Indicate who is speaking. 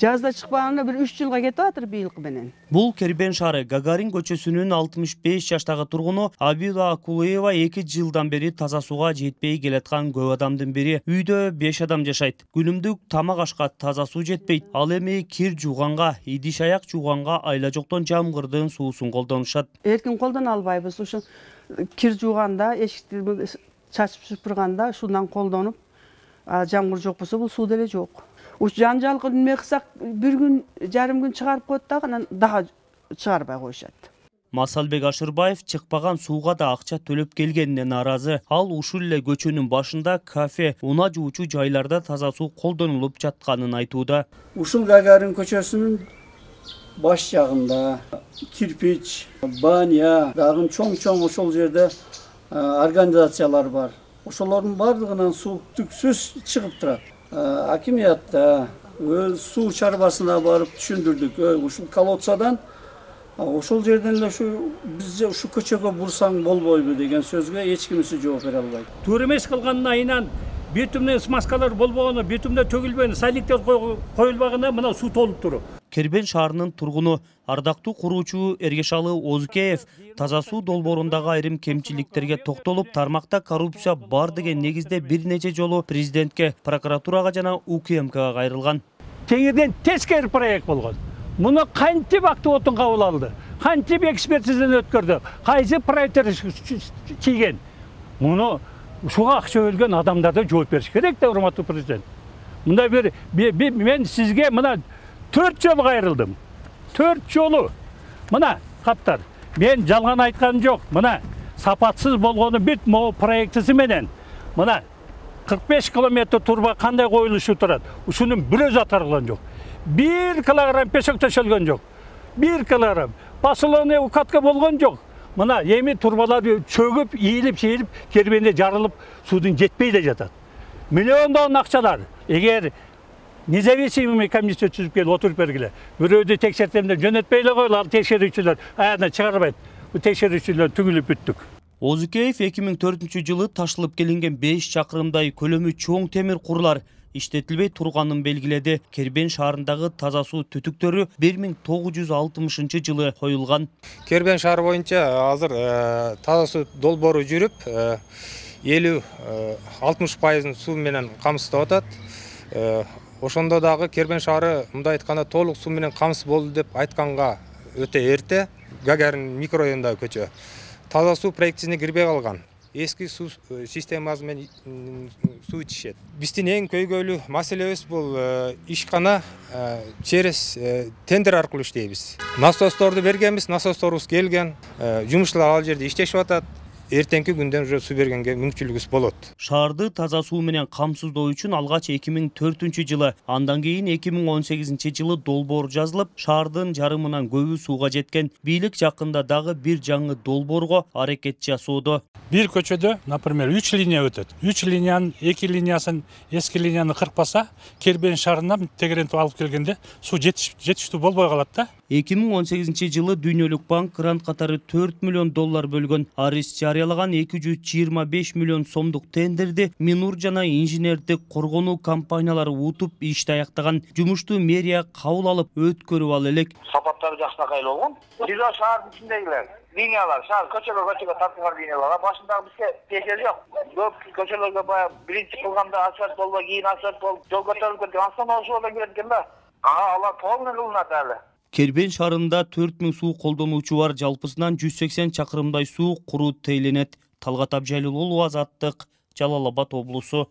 Speaker 1: Жазда чыкпаганда bir 3 жылга кетип атыр быйылкы менен.
Speaker 2: Бул Кербен шаары Гагарин көчөсүнүн 65 жаштагы тургуну Абила Акулуева 2 жылдан бери таза сууга жетпей келаткан көп адамдын бири. Үйдө 5 адам жашайт. Күнүмдүк тамак ашка таза суу жетпейт. Ал эми кир жууганга, идиш аяк жууганга айла жоктон жамгырдын суусун колдонушат.
Speaker 1: Эркин колдоно албайбыз. Ушу кир жууганда, эшикти чачып шыпырганда шундан колдонуп, жамгыр жок болсо бул суу деле жок. Уш жанжалга неме кылсак, bir gün, жарым күн чыгарып коет дагы, анан дагы чыгарбай коюшат.
Speaker 2: Масалбек Ашырбаев чыкпаган сууга да акча төлөп келгенине нааразы. Ал ушул эле көчөнүн башында кафе, унаа жуучу жайларда таза суу колдонулуп жатканын айтууда.
Speaker 3: Ушул Гагарин көчөсүнүн баш жагында кирпич, баня, дагы чоң ошол жерде организациялар бар. Ошолордун бардыгынан суу түксүз чыгып турат. Акимиятта суу чарбасына барып түшүндүрдүк. Ушул колодцадан ошол жерден эле бизде ушу көчөгө бурсаң болбойбу деген сөзгө эч кимиси жооп бере албайт.
Speaker 4: Туура эмес кылганына айынан битумдун смазкалар болбогону, битумда төгүлбөгөнү, сайликтер коюлбагына мына суу толуп туруп.
Speaker 2: Кербен шаарынын тургуну ардактуу куруучу Эргешалы Озукеев таза суу долбоорундагы айрым кемчиликтерге токтолуп, тармакта коррупция бар деген негизде бир нече жолу президентке, прокуратурага жана УКМКга кайрылган.
Speaker 4: Теңирден тескери проект болгон. Муну кантип актыботун кабыл алды, кантип экспертизаден өткөрдү, кайсы проекттер чийген. Муну ушуга акча бөлгөн адамдарда жооп бериш керек да, урматтуу президент. Мында мен сизге мына 4 жолу кайрылдым. 4 жолу. Мына каптар. Мен жалган айтканым жок. Мына сапатсыз болгону бүт могу проектиси менен. Мына 45 километр турба кандай коюлушу турат. Ушунун бир өзү атарылган жок. 1 килограмм песок төшөлгөн жок. 1 килограмм. Басылоне укатка болгон жок. Мына эми турбалар чөгүп, ийилип, шейилип, кербенде жарылып, суудун жетпей эле жатат. Миллиондон акчалар. Эгер независимый комиссия түзүп келип отуруп бергиле. Бирөөдү текшертемдер жөнөтпөй эле койгула, ал текшерүүчүлөр аны чыгарбайт. Бу текшерүүчүлөр түгүлүп бүттүк.
Speaker 2: Озукеев 2004-жылы ташылып келинген 5 чакырымдай көлөмү чоң темир курлар иштетилбей турганын белгиледи. Кербен шаарындагы таза суу түтүктөрү 1960-жылы коюлган.
Speaker 5: Кербен шаары боюнча азыр таза суу долбоору жүрүп, 50-60% суу менен камсыздап атат. Ошондо дагы Кербен шаары мындай айтканда толук суу менен камсыз болду деп айтканга өтө эрте. Гагарин микрорайонундагы көчө таза суу проектисине кирбей калган. Эски суу системасы менен суу ичишет. Биздин эң көйгөйлүү маселебиз бул ишкана через тендер аркылуу иштейбиз. Насосторду бергенбиз, насосторубуз келген, жумушчулар ал жерде иштешип атат. Эртеңки күндөн уже суу бергенге мүмкүнчүлүгүбүз болот.
Speaker 2: Шаарды таза суу менен камсыздоо үчүн алгач 2004-жылы, андан кийин 2018-жылы долбоор жазылып, шаардын жарымынан көбү сууга жеткен. Бийлик жакында дагы бир жаңы долбоорго аракет жасоодо.
Speaker 6: Бир көчөдө, например, 3 линия өтөт. 3 линиянын 2 линиясын эски линияны кырпаса, Кербен шаарынан тегерентип алып келгенде суу жетиштүү болбой калат да.
Speaker 2: 2018-жылы Дүйнөлүк банк грант катары $4 миллион бөлгөн. Арис жарыялаган 225 миллион сомдук тендерди Минур жана инженердик коргонуу компаниялары утуп ишти аяктаган. Жумушту мэрия кабыл алып өткөрүп ал элек.
Speaker 7: Сапаттары жакшынакай болгон. Бизде шаардын ичиндегилер линиялар, шаар көчөгө тартылган линиялар. Башындагы бизге текер жок. Көп көчөлөргө баягы биринчи кылганда асфальт болбой, кийин асфальт болуп, жол көтөрүлүп кеткен. Ансынан ошолордон келет экен да. Алар толугу кылынат эле.
Speaker 2: Кербен шаарында 4000 суу колдонуучу бар, жалпысынан 180 чакырымдай суу куруу тейлинет. Талгат Абжайлуулу, Азаттык, Жалал Абад облусу.